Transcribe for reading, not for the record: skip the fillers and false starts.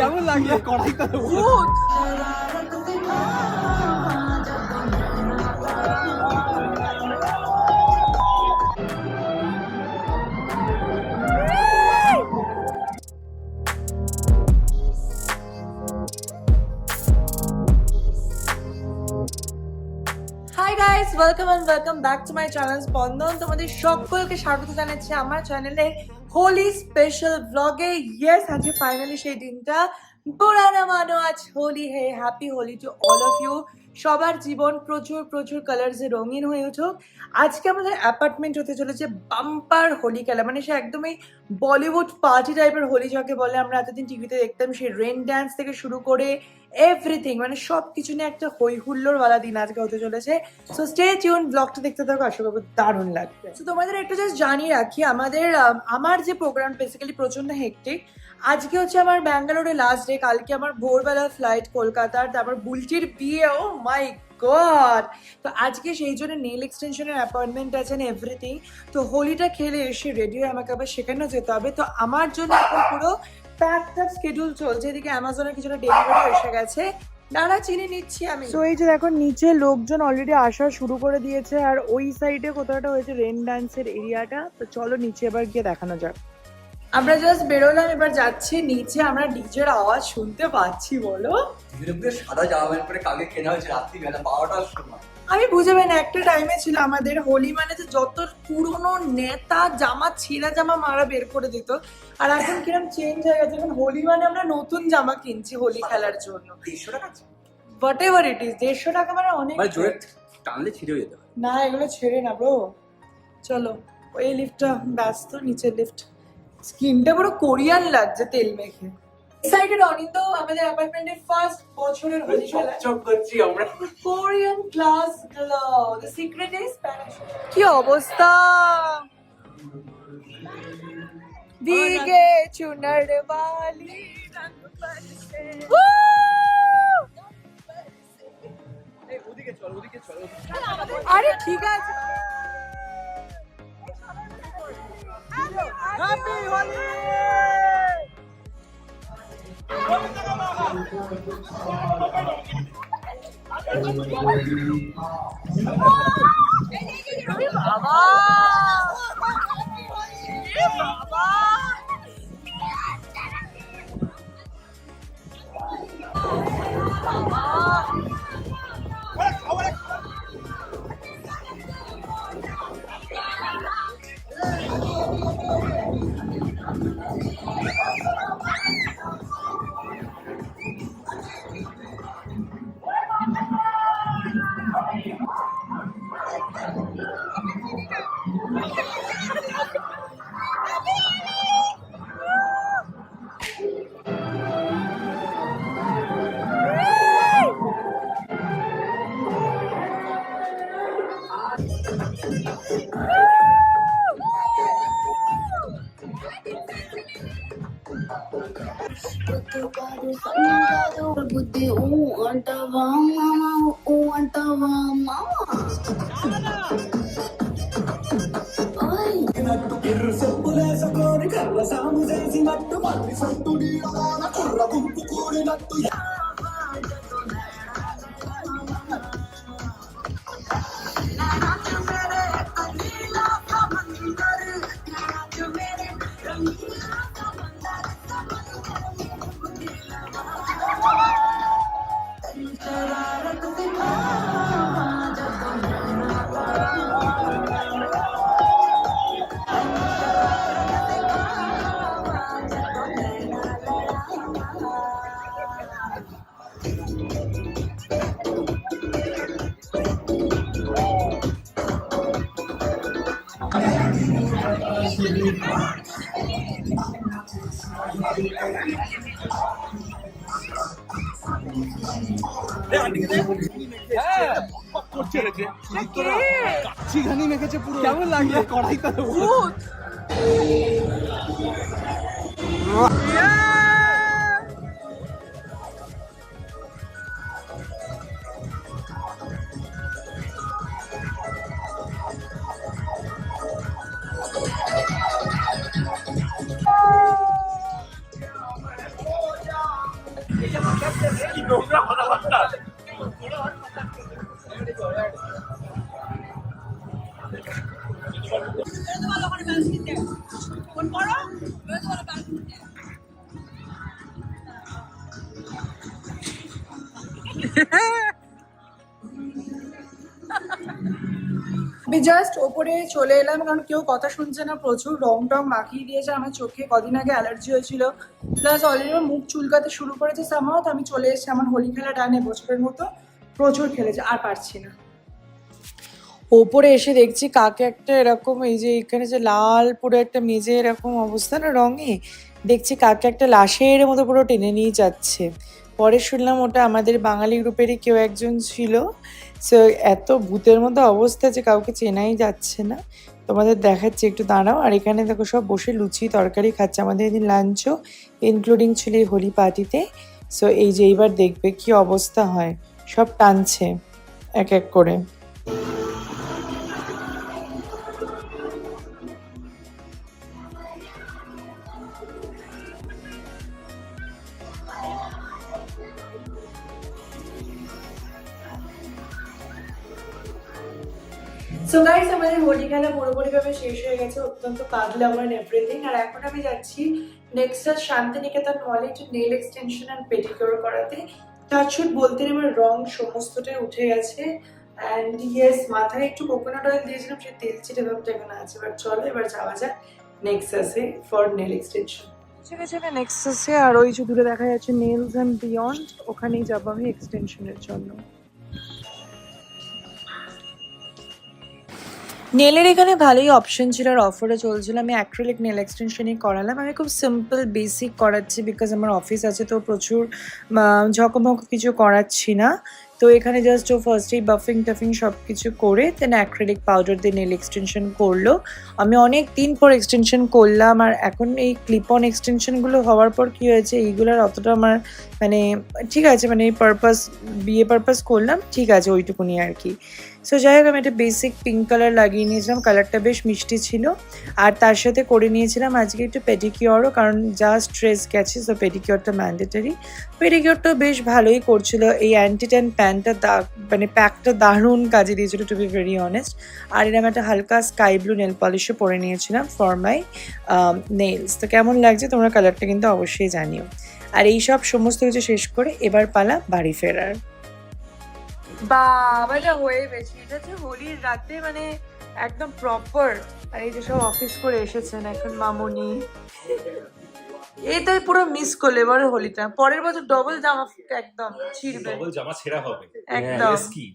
কেমন লাগলো কড়াইটা? Hi guys, welcome back to my channel Spandan. তোমাদের সকলকে স্বাগত জানাচ্ছি আমার চ্যানেলের হোলি স্পেশাল ব্লগে। ইয়েস, আজকে ফাইনালি সেই দিনটা। পুরানা মানো আজ হোলি হে, happy Holi to all of you. সবার জীবন প্রচুর প্রচুর কালার্সে রঙিন হয়ে উঠুক। আজকে আমাদের অ্যাপার্টমেন্ট হতে চলেছে বাম্পার হোলি খেলা, মানে সে একদমই বলিউড পার্টি টাইপের হোলি যাকে বলে আমরা এতদিন টিভিতে দেখতাম। সেই রেন ড্যান্স থেকে শুরু করে এভরিথিং, মানে সব কিছু নিয়ে একটা হই হুল্লোড়ওয়ালা দিন আজকে হতে চলেছে। সো স্টে টিউন, ব্লগটা দেখতে থাকো, আশা করবো দারুণ লাগবে। তো তোমাদের একটু জাস্ট জানিয়ে রাখি, আমার যে প্রোগ্রাম বেসিক্যালি প্রচন্ড হেক্টিক। আজকে হচ্ছে আমার ব্যাঙ্গালোরে লাস্ট ডে, কালকে আমার ভোরবেলা ফ্লাইট কলকাতার, তারপর বুলটির বিয়ে। ও মাই গড! তো আজকে সেই জন্য নেল এক্সটেনশনের অ্যাপয়েন্টমেন্ট আছে না এভরিথিং। তো হোলিটা খেলে এসে রেডি হয়ে আমাকে আবার সেখানেও যেতে হবে। তো আমার জন্য এখন পুরো প্যাকড আপ স্কেডিউল চলছে। এদিকে অ্যামাজনের কিছুটা ডেলিভারি এসে গেছে, নানা চিনি নিচ্ছি আমি। তো এই যে দেখো, নিচে লোকজন অলরেডি আসা শুরু করে দিয়েছে, আর ওই সাইডে কোথাওটা হয়েছে রেন ডান্সের এরিয়াটা। তো চলো নিচে এবার গিয়ে দেখানো যাক। আমরা জাস্ট বেরোলাম, এবার যাচ্ছি নিচে। আমরা ডিজের আওয়াজ শুনতে পাচ্ছি, বলো। সাদা জামা প্যান্ট পরে কালকে কেনা হয়েছে রাত্রিবেলা 12টার সময়। আমি বুঝে পাই না, একটা টাইমে ছিল আমাদের হোলি মানে যে যত পুরনো নেতা জামা, ছেঁড়া জামা মারা বের করে দিত। আর এখন কিরকম চেঞ্জ হয়ে গেছে, এখন হোলি মানে আমরা নতুন জামা কিনছি হোলি খেলার জন্য। 150 টাকা হোয়াট এভার ইট ইজ, 150 টাকা মানে অনেক। মানে জোরে টানলে ছিঁড়ে যেতে পারে না, এগুলো ছেড়ে না ব্রো। চলো, ওই লিফটটা ব্যস্ত, নিচের লিফট। স্কিনটা পুরো কোরিয়ান লাগছে তেল মেখে। এক্সাইটেড অনিন্দ, আমাদের অ্যাপার্টমেন্টের ফার্স্ট বছরের হোলি খেলা। চক করছি আমরা। Korean class glow, the secret is Spanish. কি অবস্থা দিগে চুনার বালি রঙ বরসে। ওদিকে চল। আরে ঠিক আছে। হ্যাপি হোলি। বাবা বাবা, బుద్ధి ఊ అంటవా మామ ఊ అంటవా మామ ఎర్ర చెప్పులేసుకొని కర్ర సాము చేసినట్టు మళ్ళీ సొంతుడి కుర్ర గుంపు కూడినట్టు ঘানি মেখেছে পুরো। কেমন লাগলো কড়াইটা? জাস্ট ওপরে চলে এলাম, কারণ কেউ কথা শুনছে না, প্রচুর রং টং মাখিয়ে দিয়েছে আমার চোখে, কদিন আগে অ্যালার্জি হয়েছিল, প্লাস অলরেডি আমার মুখ চুলকাতে শুরু করেছে সামাও। তো আমি চলে এসেছি আমার হোলি খেলা টানে বছরের মতো, প্রচুর খেলেছে, আর পারছি না। ওপরে এসে দেখছি কাকে একটা এরকম, এই যে এখানে যে লাল পুরো একটা মেজে এরকম অবস্থা না রঙে, দেখছি কাকে একটা লাশের মতো পুরো টেনে নিয়ে যাচ্ছে। পরে শুনলাম ওটা আমাদের বাঙালি গ্রুপেরই কেউ একজন ছিল। সো এত ভূতের মতো অবস্থা যে কাউকে চেনাই যাচ্ছে না। তোমাদের দেখাচ্ছি, একটু দাঁড়াও। আর এখানে দেখো সব বসে লুচি তরকারি খাচ্ছে, আমাদের এদিন লাঞ্চও ইনক্লুডিং ছিল এই হোলি পার্টিতে। সো এই যে এইবার দেখবে কি অবস্থা হয়, সব টানছে এক এক করে। সো গাইস, আমাদের হোলি খেলা পুরোপুরিভাবে শেষ হয়ে গেছে, অত্যন্ত কাঁদলাম আর এভরিথিং। আর এখন আমি যাচ্ছি নেক্সট শান্তিনিকেতন মলে একটু নেল এক্সটেনশন আর পেডিকিউর করাতে। টাচউড বলতে আমার রং সমস্তটাই উঠে গেছে। অ্যান্ড ইয়েস, মাথায় একটু কোকোনাট অয়েল দিয়েছিলাম, সেই তেল চিটে ভাবটা এখন আছে। এবার চলো, এবার যাওয়া যাক নেক্সাসে ফর নেল এক্সটেনশন। ঠিক আছে, নেক্সাসে আর ওই যে দূরে দেখা যাচ্ছে নেলস অ্যান্ড বিয়ন্ড, ওখানেই যাবো আমি এক্সটেনশনের জন্য। নেলের এখানে ভালোই অপশন ছিল আর অফারে চলছিল। আমি অ্যাক্রিলিক নেল এক্সটেনশনই করালাম। আমি খুব সিম্পল বেসিক করাচ্ছি, বিকজ আমার অফিস আছে, তো প্রচুর ঝকমক কিছু করাচ্ছি না। তো এখানে জাস্ট ও ফার্স্টেই বাফিং টাফিং সব কিছু করে দেন অ্যাক্রিলিক পাউডার দিয়ে নেল এক্সটেনশন করলো। আমি অনেক দিন পর এক্সটেনশন করলাম। আর এখন এই ক্লিপ অন এক্সটেনশনগুলো হওয়ার পর কী হয়েছে, এইগুলোর অতটা আমার মানে ঠিক আছে, মানে এই পারপাস, বিয়ে পারপাস করলাম, ঠিক আছে, ওইটুকুনি আর কি। সো যাই হোক, আমি একটা বেসিক পিঙ্ক কালার লাগিয়ে নিয়েছিলাম, কালারটা বেশ মিষ্টি ছিল। আর তার সাথে করে নিয়েছিলাম আজকে একটু পেডিকিওরও, কারণ যা স্ট্রেস গেছে, সো পেডিকিওরটা ম্যান্ডেটারি। পেডিকিওরটা বেশ ভালোই করছিল। এই অ্যান্টি ট্যান প্যান্টটা মানে প্যাকটা দারুণ কাজে দিয়েছিল, টু বি ভেরি অনেস্ট। আর এরকম একটা হালকা স্কাই ব্লু নেল পলিশও পরে নিয়েছিলাম ফর মাই নেলস। তো কেমন লাগছে তোমরা কালারটা কিন্তু অবশ্যই জানিও। আর এই সব সমস্ত কিছু শেষ করে এবার পালা বাড়ি ফেরার। বাবাটা হয়ে গেছে, এটা হচ্ছে হোলির রাতে, মানে একদম প্রপার। আর এই যে সব অফিস করে এসেছেন এখন মামুনি, এটাই পুরো মিস করলে এবারে হোলিটা। পরের বছর ডবল জামা একদম ছিড়বে, ডবল জামা ছেঁড়া হবে একদম। কি